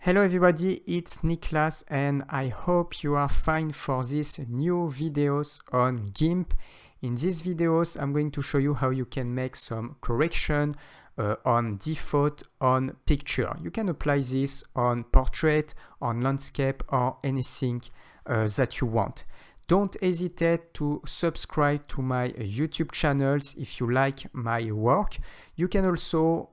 Hello everybody, it's Niklas and I hope you are fine for these new videos on GIMP. In these videos I'm going to show you how you can make some correction on default on picture. You can apply this on portrait, on landscape or anything that you want. Don't hesitate to subscribe to my YouTube channels if you like my work. You can also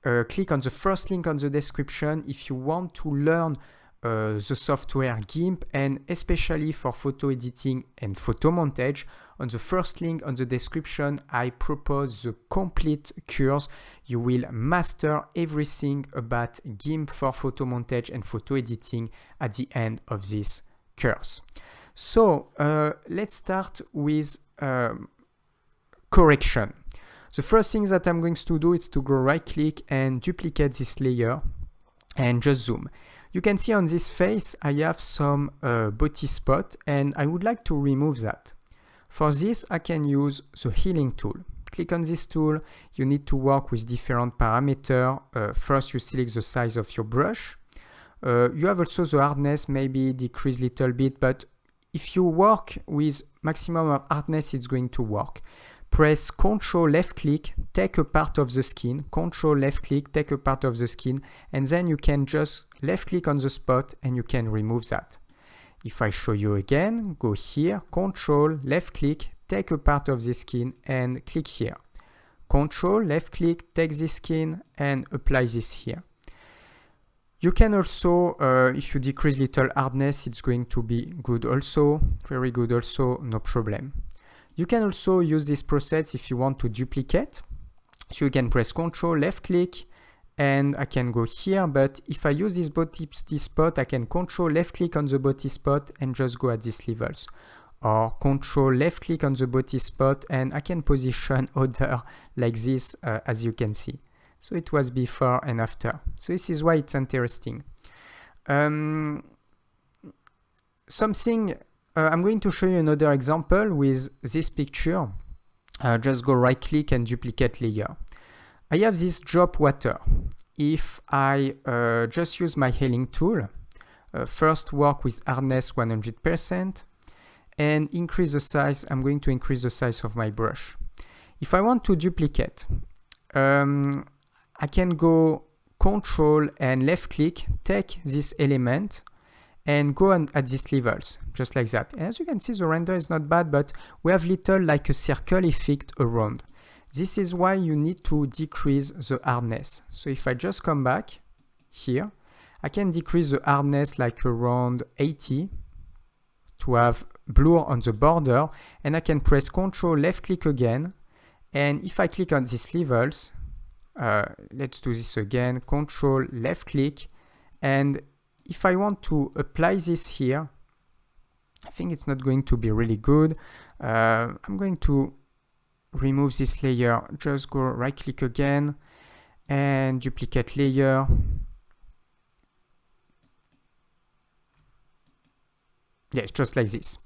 click on the first link on the description if you want to learn the software GIMP, and especially for photo editing and photo montage. On the first link on the description, I propose the complete course. You will master everything about GIMP for photo montage and photo editing at the end of this course. So let's start with correction. The first thing that I'm going to do is to go right click and duplicate this layer and just zoom. You can see on this face I have some body spot and I would like to remove that. For this I can use the healing tool. Click on this tool. You need to work with different parameters. First you select the size of your brush. You have also the hardness, maybe decrease a little bit, but if you work with maximum of hardness it's going to work. Press Ctrl left click, take a part of the skin, Ctrl left click, take a part of the skin, and then you can just left click on the spot and you can remove that. If I show you again, go here, Ctrl left click, take a part of the skin and click here. Ctrl left click, take this skin and apply this here. You can also, if you decrease little hardness, it's going to be good also, very good also, no problem. You can also use this process if you want to duplicate. So you can press Ctrl left click and I can go here, but if I use this body spot, I can Ctrl left click on the body spot and just go at these levels. Or Ctrl left click on the body spot and I can position other like this as you can see. So it was before and after. So this is why it's interesting. I'm going to show you another example with this picture. Just go right click and duplicate layer. I have this drop water. If I just use my healing tool, first work with hardness 100% and increase the size, I'm going to increase the size of my brush. If I want to duplicate, I can go Ctrl and left click, take this element and go at these levels, just like that. And as you can see, the render is not bad, but we have little like a circle effect around. This is why you need to decrease the hardness. So if I just come back here, I can decrease the hardness like around 80 to have blur on the border, and I can press Ctrl left click again. And if I click on these levels, let's do this again, Ctrl left click, and if I want to apply this here, I think it's not going to be really good. I'm going to remove this layer, just go right click again and duplicate layer. Yes, just like this.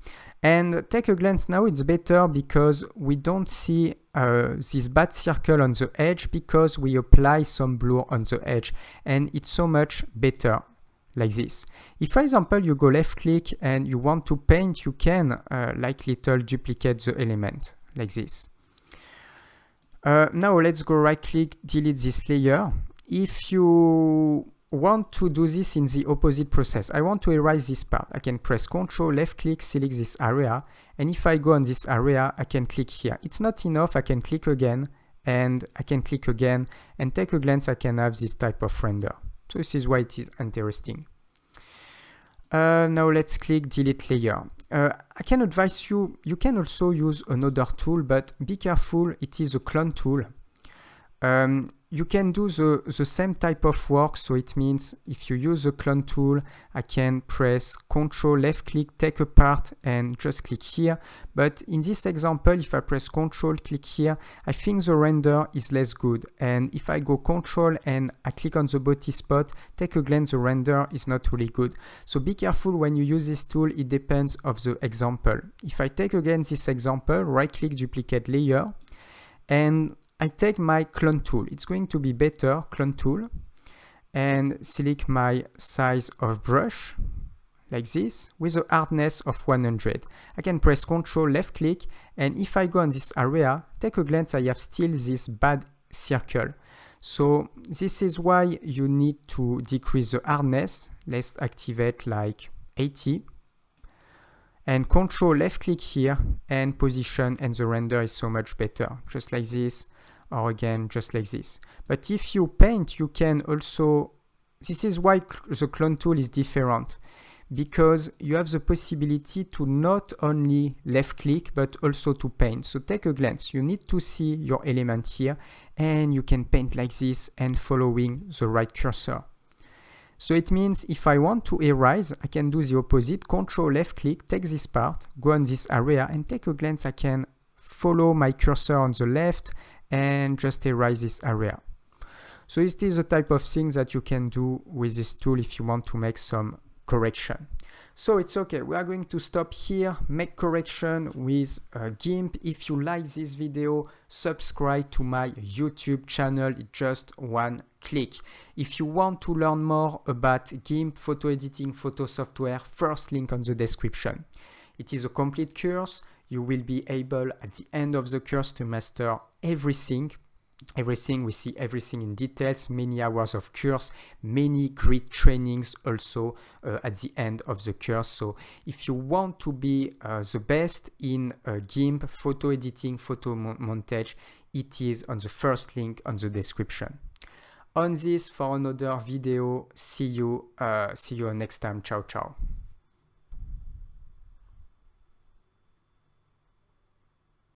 And take a glance now, it's better because we don't see this bad circle on the edge because we apply some blur on the edge, and it's so much better like this. If for example you go left click and you want to paint, you can like little duplicate the element like this. Now let's go right click, delete this layer. If you want to do this in the opposite process, I want to erase this part, I can press Ctrl left click, select this area, and if I go on this area I can click here. It's not enough, I can click again and I can click again, and take a glance, I can have this type of render. So this is why it is interesting. Now let's click delete layer. I can advise you, you can also use another tool, but be careful, it is a clone tool. You can do the same type of work, so it means if you use the clone tool, I can press Ctrl left click, take a part and just click here. But in this example, if I press Ctrl, click here, I think the render is less good. And if I go Ctrl and I click on the body spot, take a glance, the render is not really good. So be careful when you use this tool, it depends of the example. If I take again this example, right click, duplicate layer, and I take my clone tool. It's going to be better, clone tool. and select my size of brush like this with a hardness of 100. I can press Ctrl left click, and if I go on this area, take a glance, I have still this bad circle. So this is why you need to decrease the hardness. Let's activate like 80. And Ctrl left click here and position, and the render is so much better. Just like this, or again, just like this. But if you paint, you can also, this is why the clone tool is different, because you have the possibility to not only left click, but also to paint. So take a glance, you need to see your element here, and you can paint like this and following the right cursor. So it means if I want to erase, I can do the opposite, Ctrl left click, take this part, go on this area, and take a glance, I can follow my cursor on the left and just erase this area. So this is the type of things that you can do with this tool if you want to make some correction. So it's okay, we are going to stop here, make correction with GIMP. If you like this video, subscribe to my YouTube channel, it's just one click. If you want to learn more about GIMP, photo editing, photo software, first link on the description. It is a complete course. You will be able at the end of the course to master everything. We see everything in details, many hours of course, many great trainings also at the end of the course. So if you want to be the best in GIMP, photo editing, photo montage, it is on the first link on the description. On this for another video, see you next time. Ciao, ciao.